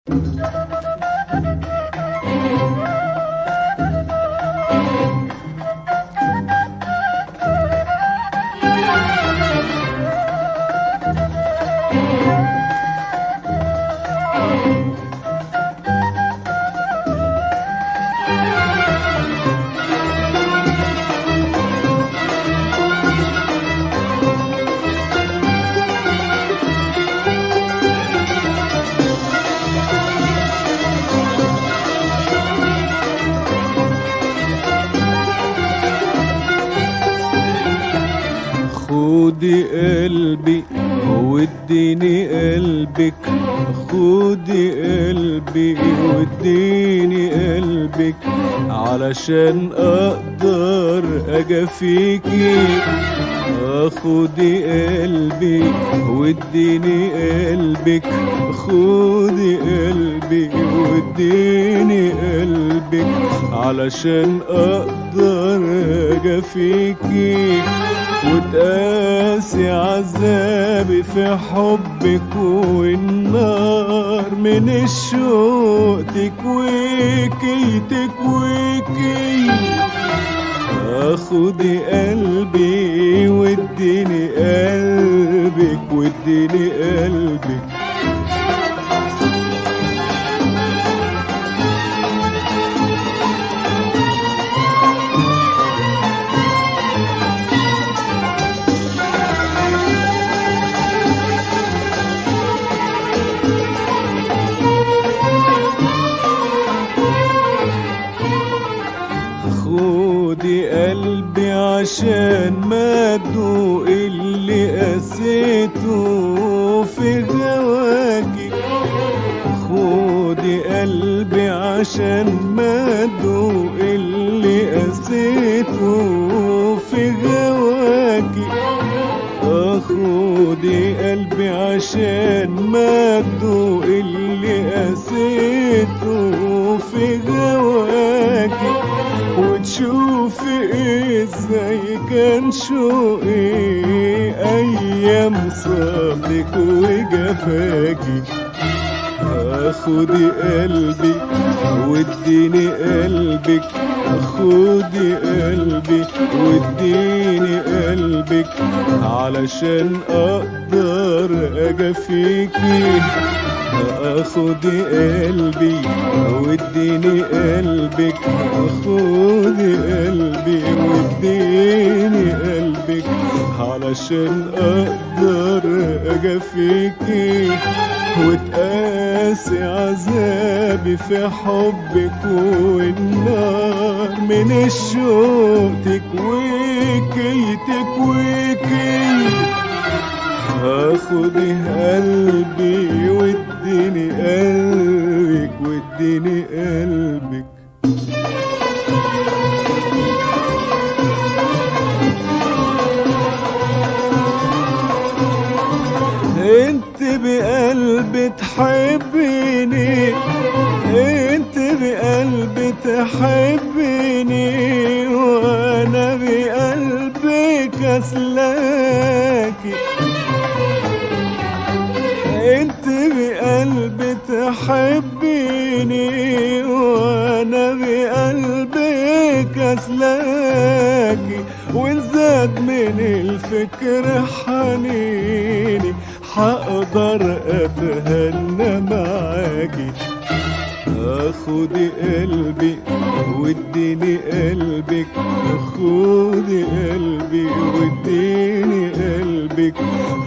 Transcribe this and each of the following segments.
خدي قلبي واديني قلبك، خدي قلبي واديني قلبك علشان اقدر اجافيكي. خدي قلبي واديني قلبك، خدي قلبي واديني قلبك علشان اقدر اجافيكي. وتقاسي عذابي في حبك، والنار من الشوق تكويكي تكويكي. خدي قلبي واديني قلبك واديني قلبك. خدي قلبي عشان ما تدوق اللي قسيته في هواكي. خدي قلبي عشان ما تدوق اللي قسيته في هواكي. خدي قلبي عشان ما تدوق اللي قسيته في هواكي. وتشوفي ازاي كان شوقي ايام صابك وجفاكي. خدي قلبي واديني قلبك، خدي قلبي واديني قلبك علشان اقدر اجافيكي. خدي قلبي واديني قلبك، خدي قلبي واديني قلبك علشان اقدر اجافيكي. وتقاسي عذابي في حبك، والنار من الشوق تكويكي تكويكي. خدي قلبي واديني قلبك واديني قلبك. انت بقلبي تحبيني، انت بقلبي تحبيني، وانا بقلبك اسلاكي. انت بقلبي تحبيني، وانا بقلبك اسلاكي. وان زاد من الفكر حنيني حقدر اتهنى معاكي. خدي قلبي واديني قلبك، خدي قلبي واديني قلبك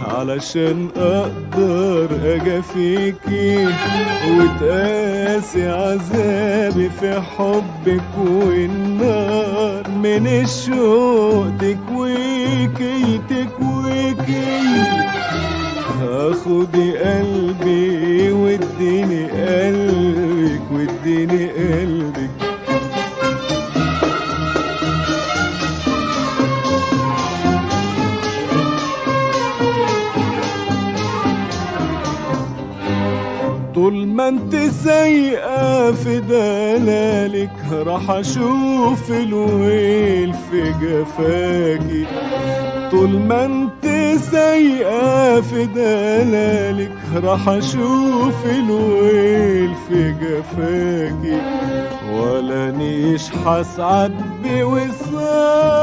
علشان اقدر اجافيكي. وتقاسي عذابي في حبك، والنار من الشوق تكويكي تكويكي. خدي قلبي واديني قلبك واديني قلبك. طول ما انت سايقة في دلالك راح اشوف الويل في جفاكي. طول ما انت سايقة في دلالك راح اشوف الويل في جفاكي، ولا نيش حسعد بوصالك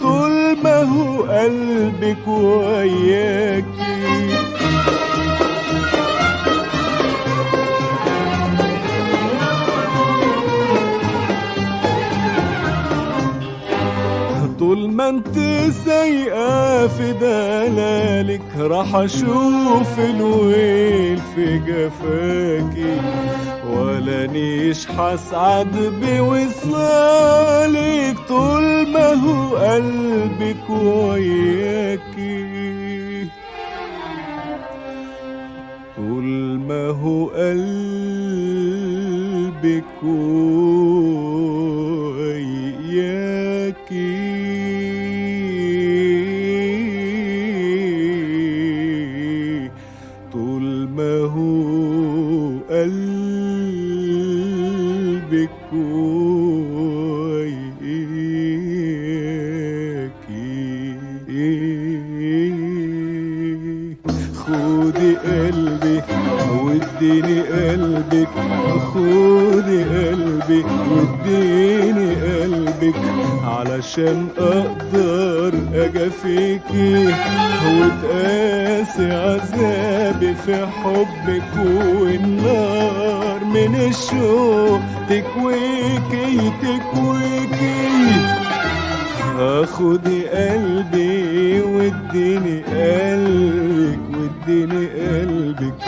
طول ما هو قلبك وياكي. طول ما انت سايقة في دلالك راح اشوف الويل في جفاكي، ولا نيش حسعد بوصالك طول ما هو قلبك وياكي، طول ما هو قلبك وياكي. طول ما هو قلبك وياكي. خودي قلبي واديني قلبك، خودي قلبي واديني قلبك، علشان اقدر اجافيكي وتقاسي عذابي في حبك، والنار من الشوق تكويكي تكويكي. خدي قلبي واديني قلبك، واديني قلبك